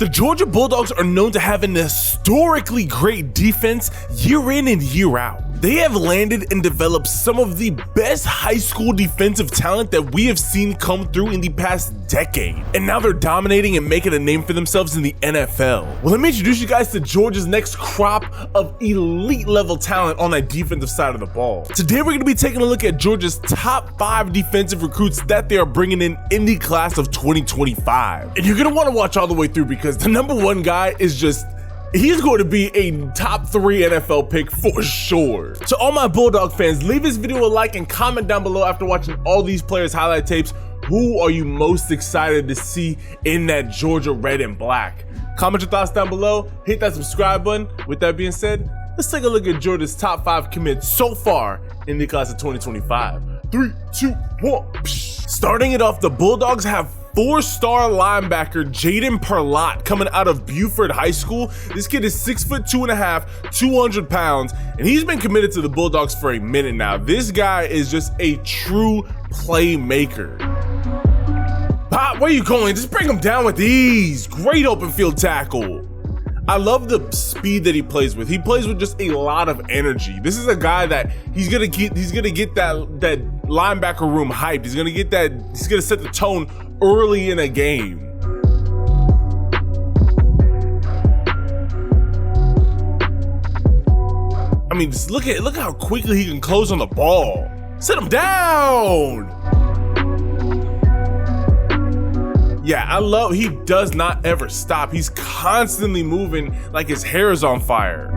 The Georgia Bulldogs are known to have an historically great defense year in and year out. They have landed and developed some of the best high school defensive talent that we have seen come through in the past decade. And now they're dominating and making a name for themselves in the NFL. Well, let me introduce you guys to Georgia's next crop of elite level talent on that defensive side of the ball. Today, we're gonna be taking a look at Georgia's top 5 defensive recruits that they are bringing in the class of 2025. And you're gonna wanna watch all the way through because the number 1 guy is he's going to be a top 3 NFL pick for sure. To all my Bulldog fans, leave this video a like and comment down below after watching all these players' highlight tapes. Who are you most excited to see in that Georgia red and black? Comment your thoughts down below, hit that subscribe button. With that being said, let's take a look at Georgia's top 5 commits so far in the class of 2025. 3, 2, 1. Starting it off, the Bulldogs have 4-star linebacker Jaden Parlot coming out of Buford High School. This kid is 6'2.5", 200 pounds, and he's been committed to the Bulldogs for a minute now. This guy is just a true playmaker. Pop, where you going? Just bring him down with ease. Great open field tackle. I love the speed that he plays with. He plays with just a lot of energy. This is a guy that he's gonna get that linebacker room hyped. He's gonna set the tone early in a game. I mean, just look how quickly he can close on the ball. Sit him down. Yeah, he does not ever stop. He's constantly moving like his hair is on fire.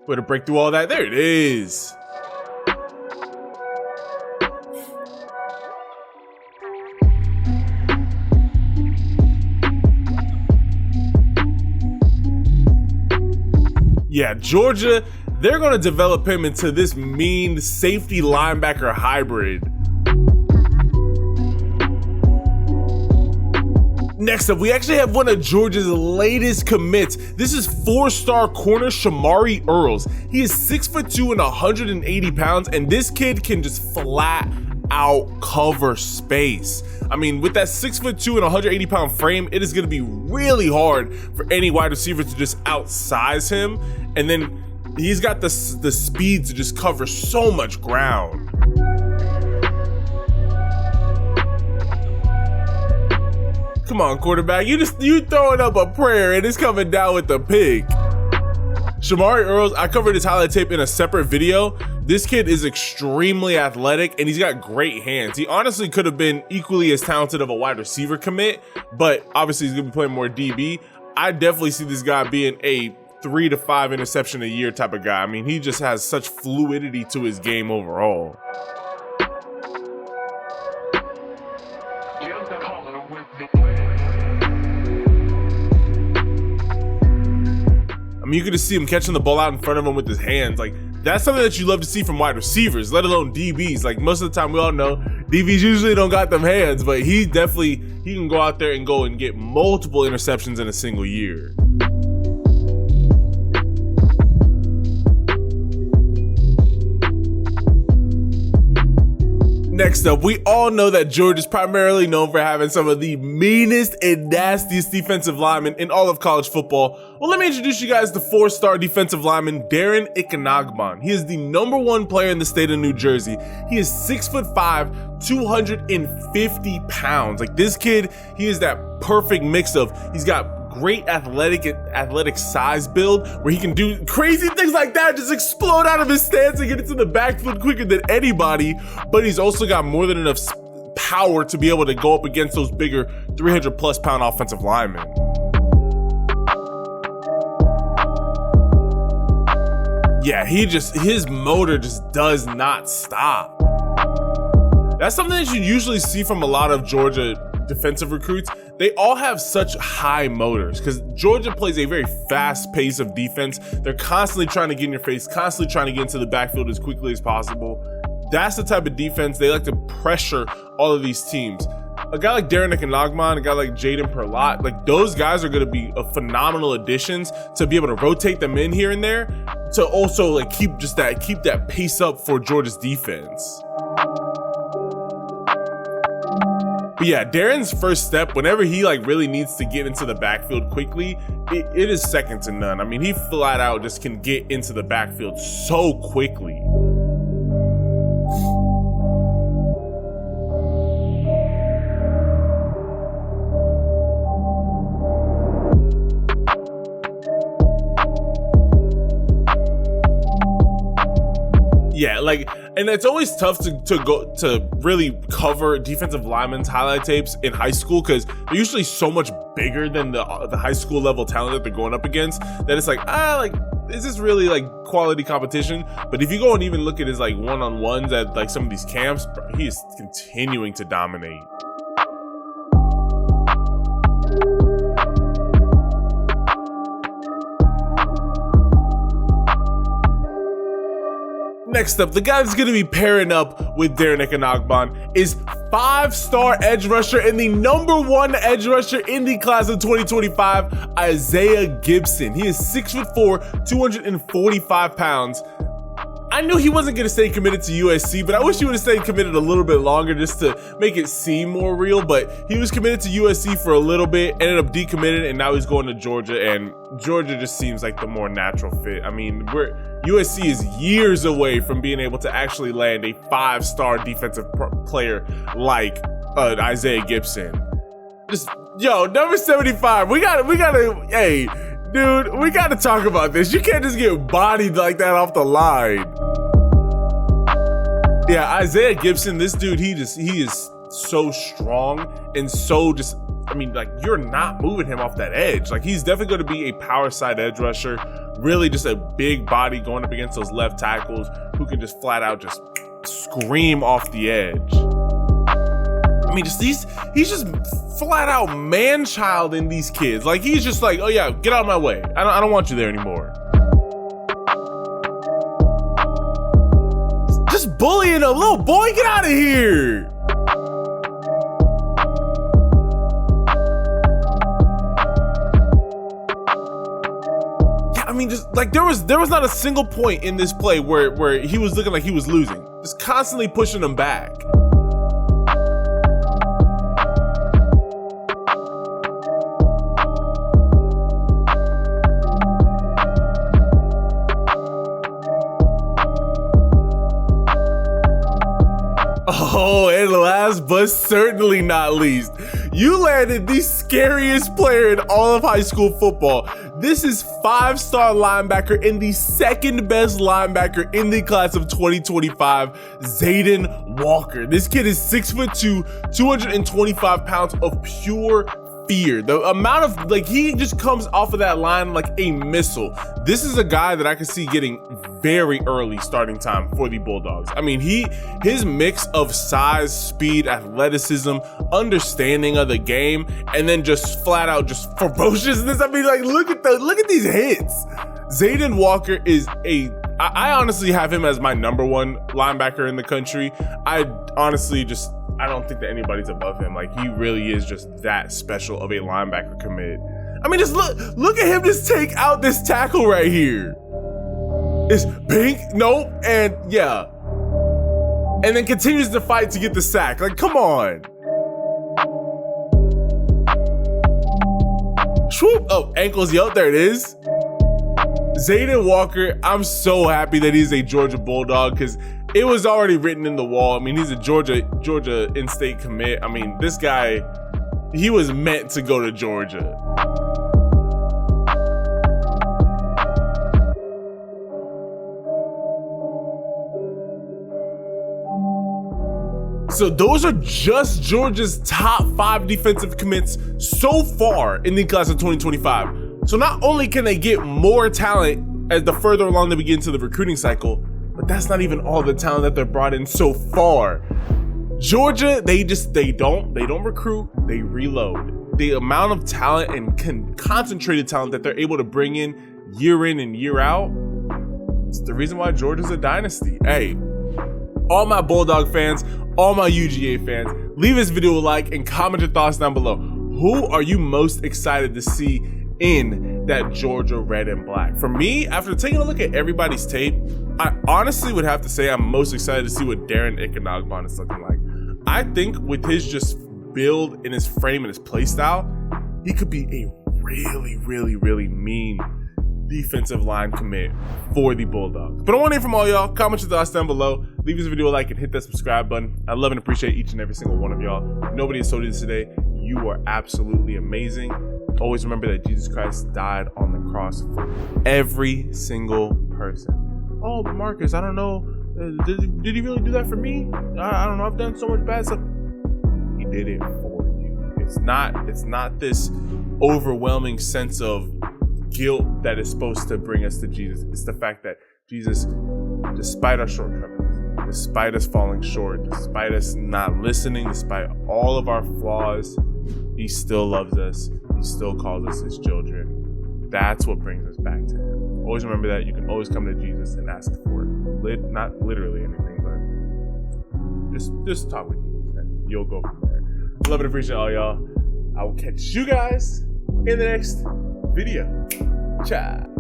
Way to break through all that. There it is. Yeah, Georgia, they're going to develop him into this mean safety linebacker hybrid. Next up, we actually have one of Georgia's latest commits. This is 4-star corner Shamari Earls. He is 6'2" and 180 pounds, and this kid can just flat out cover space. I mean, with that 6'2" and 180 pound frame, it is going to be really hard for any wide receiver to just outsize him. And then he's got the speed to just cover so much ground. Come on, quarterback, you throwing up a prayer and it's coming down with the pick. Shamari Earls, I covered his highlight tape in a separate video. This kid is extremely athletic and he's got great hands. He honestly could have been equally as talented of a wide receiver commit, but obviously he's gonna be playing more DB. I definitely see this guy being a 3 to 5 interception a year type of guy. I mean, he just has such fluidity to his game overall. I mean, you could just see him catching the ball out in front of him with his hands. Like, that's something that you love to see from wide receivers, let alone DBs. Like, most of the time, we all know DBs usually don't got them hands, but he can go out there and get multiple interceptions in a single year. Next up, we all know that Georgia is primarily known for having some of the meanest and nastiest defensive linemen in all of college football. Well, let me introduce you guys to 4-star defensive lineman Darren Anagan. He is the #1 player in the state of New Jersey. He is 6'5", 250 pounds. Like, this kid, he is that perfect mix of, he's got great athletic size build where he can do crazy things like that, just explode out of his stance and get into the backfield quicker than anybody, but he's also got more than enough power to be able to go up against those bigger 300+ pound offensive linemen. Yeah, his motor just does not stop. That's something that you usually see from a lot of Georgia defensive recruits. They all have such high motors because Georgia plays a very fast pace of defense. They're constantly trying to get in your face, constantly trying to get into the backfield as quickly as possible. That's the type of defense they like to pressure all of these teams. a guy like Darren Anagan, a guy like Jaden Parlot, like those guys are going to be a phenomenal additions to be able to rotate them in here and there to also like keep that pace up for Georgia's defense. But yeah, Darren's first step, whenever he like really needs to get into the backfield quickly, it is second to none. I mean, he flat out just can get into the backfield so quickly. Yeah, like, and it's always tough to really cover defensive linemen's highlight tapes in high school because they're usually so much bigger than the high school level talent that they're going up against that it's like, is this really like quality competition? But if you go and even look at his like one-on-ones at like some of these camps, he is continuing to dominate. Next up, the guy that's going to be pairing up with Darren Anagan is 5-star edge rusher and the #1 edge rusher in the class of 2025, Isaiah Gibson. He is 6'4", 245 pounds. I knew he wasn't going to stay committed to USC, but I wish he would have stayed committed a little bit longer just to make it seem more real. But he was committed to USC for a little bit, ended up decommitted, and now he's going to Georgia, and Georgia just seems like the more natural fit. I mean, USC is years away from being able to actually land a 5-star defensive player like Isaiah Gibson. Just, yo, number 75, we gotta, hey, dude, we gotta talk about this. You can't just get bodied like that off the line. Yeah, Isaiah Gibson, this dude, he is so strong and so just, I mean, like, you're not moving him off that edge. Like, he's definitely going to be a power side edge rusher, really just a big body going up against those left tackles who can just flat out just scream off the edge. I mean, he's just flat out man-child in these kids. Like, he's just like, oh yeah, get out of my way. I don't want you there anymore. Just bullying a little boy, get out of here. I mean, just like there was not a single point in this play where he was looking like he was losing. Just constantly pushing him back. Oh, and last but certainly not least, you landed the scariest player in all of high school football. This is 5-star linebacker and the second best linebacker in the class of 2025, Zaden Walker. This kid is 6'2", 225 pounds of pure fear. The amount of, like, he just comes off of that line like a missile. This is a guy that I can see getting very early starting time for the Bulldogs. I mean, his mix of size, speed, athleticism, understanding of the game, and then just flat out just ferociousness. I mean, like, look at these hits. Zaden Walker is I honestly have him as my #1 linebacker in the country. I don't think that anybody's above him. Like, he really is just that special of a linebacker commit. I mean, just look at him just take out this tackle right here. It's pink, nope, and yeah. And then continues to fight to get the sack. Like, come on. Swoop, oh, ankles, yo, there it is. Zaden Walker, I'm so happy that he's a Georgia Bulldog because it was already written in the wall. I mean, he's a Georgia in-state commit. I mean, this guy, he was meant to go to Georgia. So those are just Georgia's top 5 defensive commits so far in the class of 2025. So not only can they get more talent as the further along they begin to the recruiting cycle, but that's not even all the talent that they're brought in so far. Georgia, they don't recruit, they reload. The amount of talent and concentrated talent that they're able to bring in and year out, it's the reason why Georgia's a dynasty. Hey, all my Bulldog fans, all my UGA fans, leave this video a like and comment your thoughts down below. Who are you most excited to see in that Georgia red and black? For me, after taking a look at everybody's tape, I honestly would have to say I'm most excited to see what Darren Anagan is looking like. I think with his just build in his frame and his play style, he could be a really mean defensive line commit for the Bulldogs. But I want to hear from all y'all. Comment your thoughts down below. Leave this video a like and hit that subscribe button. I love and appreciate each and every single one of y'all. Nobody has told you this today. You are absolutely amazing. Always remember that Jesus Christ died on the cross for every single person. Oh, but Marcus, I don't know. Did he really do that for me? I don't know. I've done so much bad stuff. He did it for you. It's not this overwhelming sense of guilt that is supposed to bring us to Jesus. It's the fact that Jesus, despite our shortcomings, despite us falling short, despite us not listening, despite all of our flaws, he still loves us. He still calls us his children. That's what brings us back to him. Always remember that. You can always come to Jesus and ask for it. Not literally anything, but just talk with Jesus and you'll go from there. Love and appreciate all y'all. I will catch you guys in the next video. Ciao.